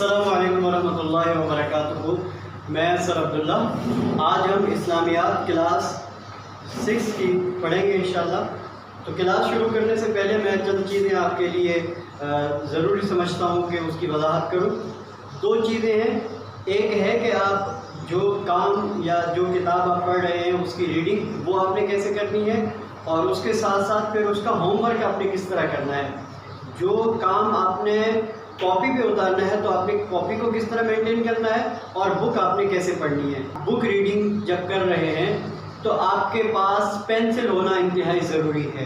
السلام علیکم ورحمۃ اللہ وبرکاتہ۔ میں سر عبداللہ۔ آج ہم اسلامیات کلاس 6 کی پڑھیں گے انشاءاللہ۔ تو کلاس شروع کرنے سے پہلے میں چند چیزیں آپ کے لیے ضروری سمجھتا ہوں کہ اس کی وضاحت کروں۔ دو چیزیں ہیں، ایک ہے کہ آپ جو کام یا جو کتاب آپ پڑھ رہے ہیں اس کی ریڈنگ وہ آپ نے کیسے کرنی ہے، اور اس کے ساتھ ساتھ پھر اس کا ہوم ورک آپ نے کس طرح کرنا ہے۔ جو کام آپ نے کاپی پہ اتارنا ہے تو آپ نے کاپی کو کس طرح مینٹین کرنا ہے، اور بک آپ نے کیسے پڑھنی ہے۔ بک ریڈنگ جب کر رہے ہیں تو آپ کے پاس پینسل ہونا انتہائی ضروری ہے۔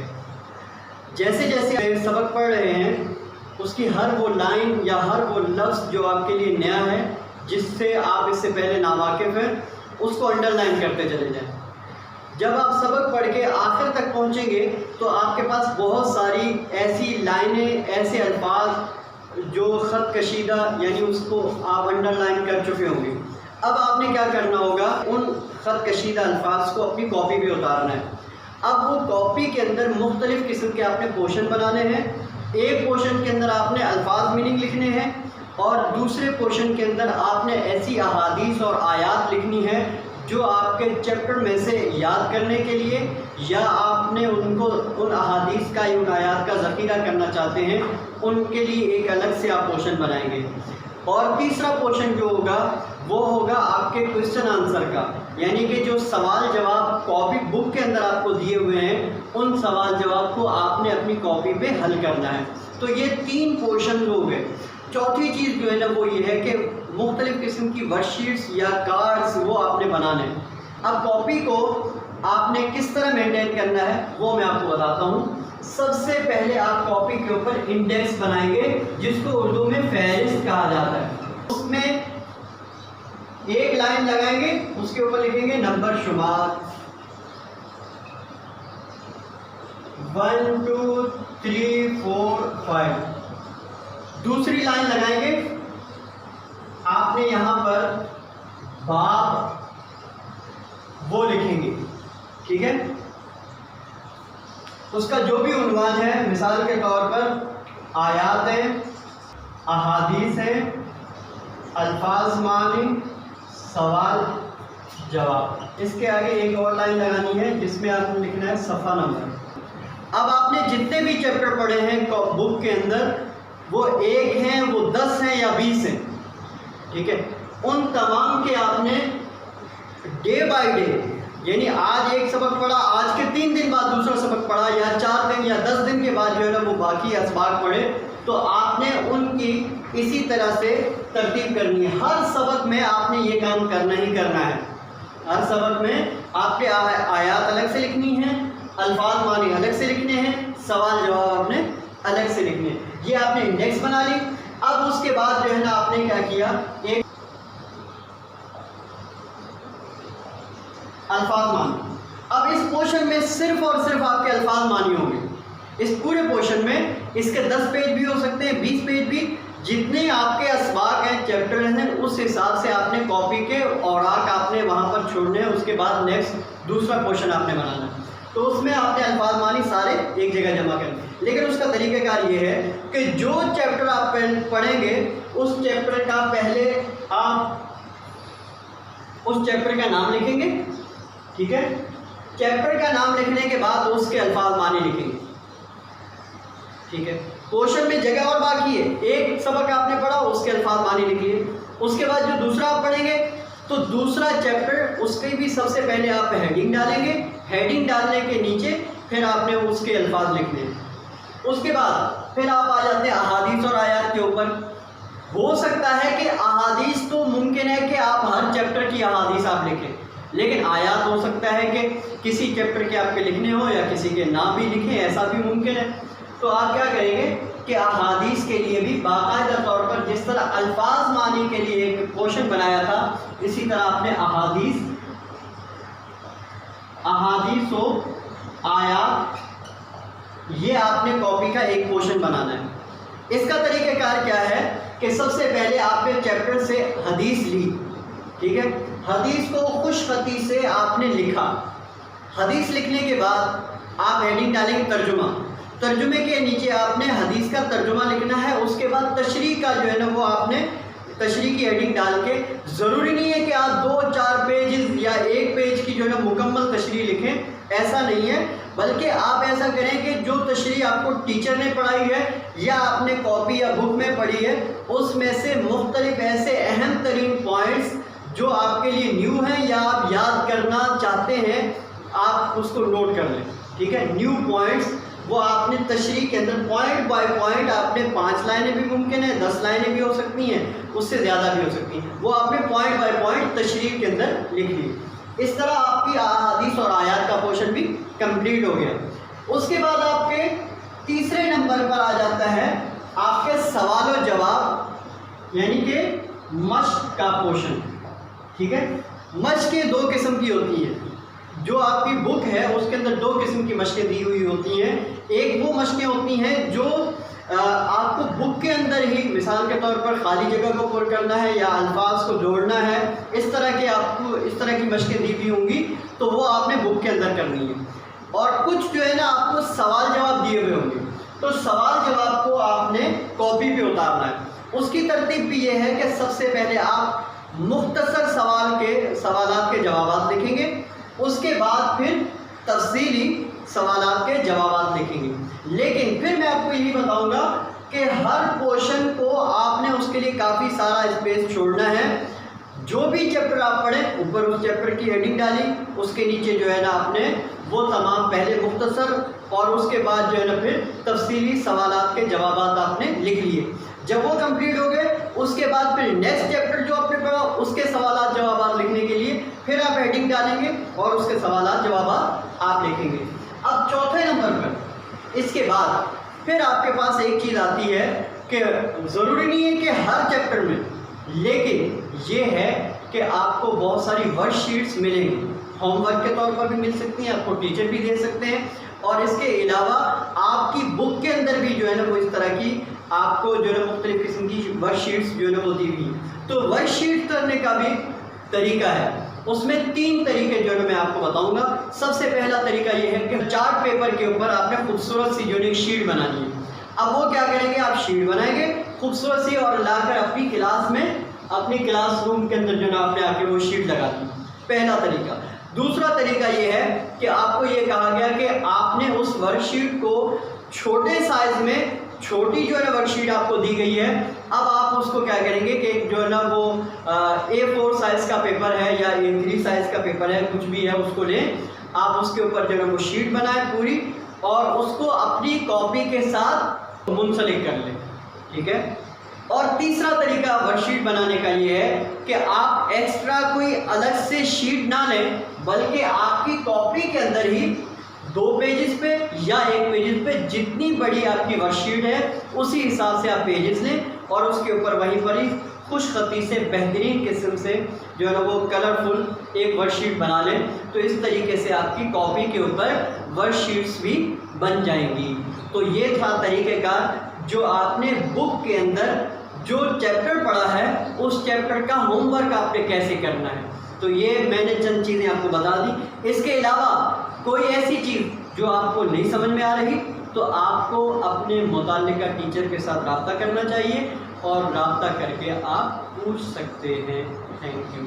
جیسے جیسے سبق پڑھ رہے ہیں اس کی ہر وہ لائن یا ہر وہ لفظ جو آپ کے لیے نیا ہے، جس سے آپ اس سے پہلے ناواقف ہیں، اس کو انڈر لائن کرتے چلے جائیں۔ جب آپ سبق پڑھ کے آخر تک پہنچیں گے تو آپ کے پاس بہت ساری ایسی لائنیں، ایسے الفاظ جو خط کشیدہ یعنی اس کو آپ انڈر لائن کر چکے ہوں گے۔ اب آپ نے کیا کرنا ہوگا، ان خط کشیدہ الفاظ کو اپنی کاپی پہ اتارنا ہے۔ اب وہ کاپی کے اندر مختلف قسم کے آپ نے پورشن بنانے ہیں۔ ایک پورشن کے اندر آپ نے الفاظ میننگ لکھنے ہیں، اور دوسرے پورشن کے اندر آپ نے ایسی احادیث اور آیات لکھنی ہے جو آپ کے چیپٹر میں سے یاد کرنے کے لیے، یا آپ نے ان احادیث کا یا ان آیات کا ذخیرہ کرنا چاہتے ہیں، ان کے لیے ایک الگ سے آپ پورشن بنائیں گے۔ اور تیسرا پورشن جو ہوگا وہ ہوگا آپ کے کوشچن آنسر کا، یعنی کہ جو سوال جواب کاپی بک کے اندر آپ کو دیے ہوئے ہیں، ان سوال جواب کو آپ نے اپنی کاپی پہ حل کرنا ہے۔ تو یہ 3 پورشن ہو گئے۔ چوتھی چیز جو ہے نا وہ یہ ہے کہ مختلف قسم کی ورک شیٹس یا کارڈز وہ آپ نے بنانے ہیں۔ اب کاپی کو آپ نے کس طرح مینٹین کرنا ہے وہ میں آپ کو بتاتا ہوں۔ سب سے پہلے آپ کاپی کے اوپر انڈیکس بنائیں گے، جس کو اردو میں فہرست کہا جاتا ہے۔ اس میں ایک لائن لگائیں گے، اس کے اوپر لکھیں گے نمبر شمار 1 2 3 4 5۔ دوسری لائن لگائیں گے، آپ نے یہاں پر باب وہ لکھیں گے، ٹھیک ہے۔ اس کا جو بھی عنوان ہے، مثال کے طور پر آیات ہے، احادیث ہے، الفاظ معنی، سوال جواب۔ اس کے آگے ایک اور لائن لگانی ہے جس میں آپ نے لکھنا ہے صفحہ نمبر۔ اب آپ نے جتنے بھی چیپٹر پڑھے ہیں بک کے اندر، وہ 1 ہیں، وہ 10 ہیں یا 20 ہیں، ٹھیک ہے، ان تمام کے آپ نے ڈے بائی ڈے، یعنی آج ایک سبق پڑھا، آج کے 3 دن بعد دوسرا سبق پڑھا، یا 4 دن یا 10 دن کے بعد جو ہے نا وہ باقی اسباق پڑھے، تو آپ نے ان کی اسی طرح سے ترتیب کرنی ہے۔ ہر سبق میں آپ نے یہ کام کرنا ہی کرنا ہے۔ ہر سبق میں آپ کے آیات الگ سے لکھنی ہیں، الفاظ معنی الگ سے لکھنے ہیں، سوال جواب آپ نے الگ سے لکھنے ہیں۔ یہ آپ نے انڈیکس بنا لی۔ اب اس کے بعد جو ہے نا آپ نے کیا کیا، ایک الفاظ معنی۔ اب اس پورشن میں صرف اور صرف آپ کے الفاظ معنی ہوں گے۔ اس پورے پورشن میں اس کے 10 پیج بھی ہو سکتے ہیں، 20 پیج بھی، جتنے آپ کے اسباق ہیں، چیپٹر ہیں، اس حساب سے آپ نے کاپی کے اوراق آپ نے وہاں پر چھوڑنے ہیں۔ اس کے بعد نیکسٹ دوسرا پورشن آپ نے بنانا ہے، تو اس میں آپ نے الفاظ معنی سارے ایک جگہ جمع کریں۔ لیکن اس کا طریقہ کار یہ ہے کہ جو چیپٹر آپ پڑھیں گے، اس چیپٹر کا پہلے آپ اس چیپٹر کا نام لکھیں گے، ٹھیک ہے۔ چیپٹر کا نام لکھنے کے بعد اس کے الفاظ معنی لکھیں گے، ٹھیک ہے۔ پورشن میں جگہ اور باقی ہے، ایک سبق آپ نے پڑھا، اس کے الفاظ معنی لکھیے۔ اس کے بعد جو دوسرا آپ پڑھیں گے تو دوسرا چیپٹر، اس کی بھی سب سے پہلے آپ ہیڈنگ ڈالیں گے، ہیڈنگ ڈالنے کے نیچے پھر آپ نے اس کے الفاظ لکھنے ہیں۔ اس کے بعد پھر آپ آ جاتے ہیں احادیث اور آیات کے اوپر۔ ہو سکتا ہے کہ احادیث تو ممکن ہے کہ آپ ہر چیپٹر کی احادیث آپ لکھیں، لیکن آیات ہو سکتا ہے کہ کسی چیپٹر کے آپ کے لکھنے ہوں یا کسی کے نہ بھی لکھیں، ایسا بھی ممکن ہے۔ تو آپ کیا کریں گے کہ احادیث کے لیے بھی باقاعدہ طور پر جس طرح الفاظ معنی کے لیے ایک پورشن بنایا تھا، اسی طرح آپ نے احادیث و آیات، یہ آپ نے کاپی کا ایک پورشن بنانا ہے۔ اس کا طریقہ کار کیا ہے کہ سب سے پہلے آپ نے چیپٹر سے حدیث لی، ٹھیک ہے، حدیث کو خوش خطی سے آپ نے لکھا۔ حدیث لکھنے کے بعد آپ ہیڈنگ ڈالیں گے ترجمہ، ترجمے کے نیچے آپ نے حدیث کا ترجمہ لکھنا ہے۔ اس کے بعد تشریح کا جو ہے نا وہ آپ نے تشریح کی ہیڈنگ ڈال کے. ضروری نہیں ہے کہ آپ 2-4 پیجز یا 1 پیج کی جو ہے نا مکمل تشریح لکھیں, ایسا نہیں ہے, بلکہ آپ ایسا کریں کہ جو تشریح آپ کو ٹیچر نے پڑھائی ہے یا آپ نے کاپی یا بک میں پڑھی ہے, اس میں سے مختلف ایسے اہم ترین پوائنٹس جو آپ کے لیے نیو ہیں یا آپ یاد کرنا چاہتے ہیں, آپ اس کو نوٹ کر لیں. ٹھیک ہے, نیو پوائنٹس وہ آپ نے تشریح کے اندر پوائنٹ بائی پوائنٹ, آپ نے 5 لائنیں بھی ممکن ہے, 10 لائنیں بھی ہو سکتی ہیں, اس سے زیادہ بھی ہو سکتی ہیں, وہ آپ نے پوائنٹ بائی پوائنٹ تشریح کے اندر لکھ لی. اس طرح آپ کی احادیث اور آیات کا پورشن بھی کمپلیٹ ہو گیا. اس کے بعد آپ کے تیسرے نمبر پر آ جاتا ہے آپ کے سوال و جواب, یعنی کہ مشق کا پورشن. ٹھیک ہے, مشقیں 2 قسم کی ہوتی ہیں. جو آپ کی بک ہے اس کے اندر 2 قسم کی مشقیں دی ہوئی ہوتی ہیں. ایک وہ مشقیں ہوتی ہیں جو آپ کو بک کے اندر ہی, مثال کے طور پر خالی جگہ کو پر کرنا ہے یا الفاظ کو جوڑنا ہے, اس طرح کے آپ کو اس طرح کی مشقیں دی ہوئی ہوں گی, تو وہ آپ نے بک کے اندر کرنی ہے. اور کچھ جو ہے نا آپ کو سوال جواب دیے ہوئے ہوں گے, تو سوال جواب کو آپ نے کاپی پہ اتارنا ہے. اس کی ترتیب بھی یہ ہے کہ سب سے پہلے آپ مختصر سوالات کے جوابات لکھیں گے, اس کے بعد پھر تفصیلی سوالات کے جوابات لکھیں گے. لیکن پھر میں آپ کو یہی بتاؤں گا کہ ہر پورشن کو آپ نے اس کے لیے کافی سارا اسپیس چھوڑنا ہے. جو بھی چیپٹر آپ پڑھیں, اوپر اس چیپٹر کی ہیڈنگ ڈالی, اس کے نیچے جو ہے نا آپ نے وہ تمام پہلے مختصر اور اس کے بعد جو ہے نا پھر تفصیلی سوالات کے جوابات آپ نے لکھ لیے. جب وہ کمپلیٹ ہو گئے, اس کے بعد پھر نیکسٹ چیپٹر جو آپ نے پڑھا اس کے سوالات جوابات لکھنے کے لیے پھر آپ ہیڈنگ ڈالیں گے اور اس کے سوالات جوابات آپ لکھیں گے. اب چوتھے نمبر پر اس کے بعد پھر آپ کے پاس ایک چیز آتی ہے کہ ضروری نہیں ہے کہ ہر چیپٹر میں, لیکن یہ ہے کہ آپ کو بہت ساری ورک شیٹس ملیں گی, ہوم ورک کے طور پر بھی مل سکتی ہیں, آپ کو ٹیچر بھی دے سکتے ہیں, اور اس کے علاوہ آپ کی بک کے اندر بھی جو ہے نا وہ اس طرح کی آپ کو جو ہے نا مختلف قسم کی ورک شیٹس جو ہے نا وہ دی ہوئی ہیں. تو ورک شیٹ کرنے کا بھی طریقہ ہے, اس میں 3 طریقے جو ہے نا میں آپ کو بتاؤں گا. سب سے پہلا طریقہ یہ ہے کہ چارٹ پیپر کے اوپر آپ نے خوبصورت سی جو ہے شیٹ بنانی ہے. اب وہ کیا کریں گے, آپ شیٹ بنائیں گے خوبصورت سی اور لا کر اپنی کلاس میں, اپنی کلاس روم کے اندر جو ہے نا آپ نے آ کے وہ شیٹ لگا دی. پہلا طریقہ. دوسرا طریقہ یہ ہے کہ آپ کو یہ کہا گیا کہ آپ نے اس ورک شیٹ کو چھوٹے سائز میں, چھوٹی جو ہے نا ورک شیٹ آپ کو دی گئی ہے, اب آپ اس کو کیا کریں گے کہ جو ہے نا وہ A4 سائز کا پیپر ہے یا A3 سائز کا پیپر ہے, کچھ بھی ہے, اس کو لیں, آپ اس کے اوپر جو ہے نا وہ شیٹ بنائیں پوری, اور اس کو اپنی کاپی کے ساتھ منسلک کر لیں. ٹھیک ہے. اور تیسرا طریقہ ورک شیٹ بنانے کا یہ ہے کہ آپ ایکسٹرا کوئی الگ سے شیٹ نہ لیں, بلکہ آپ کی کاپی کے اندر ہی 2 پیجز پہ یا 1 پیجز پہ جتنی بڑی آپ کی ورک شیٹ ہے اسی حساب سے آپ پیجز لیں, اور اس کے اوپر وہیں پر ہی خوش خطی سے بہترین قسم سے جو ہے نا وہ کلرفل ایک ورک شیٹ بنا لیں. تو اس طریقے سے آپ کی کاپی کے اوپر ورک شیٹس بھی بن جائیں گی. تو یہ تھا طریقہ کار جو آپ نے بک کے اندر جو چیپٹر پڑھا ہے اس چیپٹر کا ہوم ورک آپ نے کیسے کرنا ہے. تو یہ میں نے چند چیزیں آپ کو بتا دی. اس کے علاوہ کوئی ایسی چیز جو آپ کو نہیں سمجھ میں آ رہی تو آپ کو اپنے متعلقہ ٹیچر کے ساتھ رابطہ کرنا چاہیے, اور رابطہ کر کے آپ پوچھ سکتے ہیں. Thank you.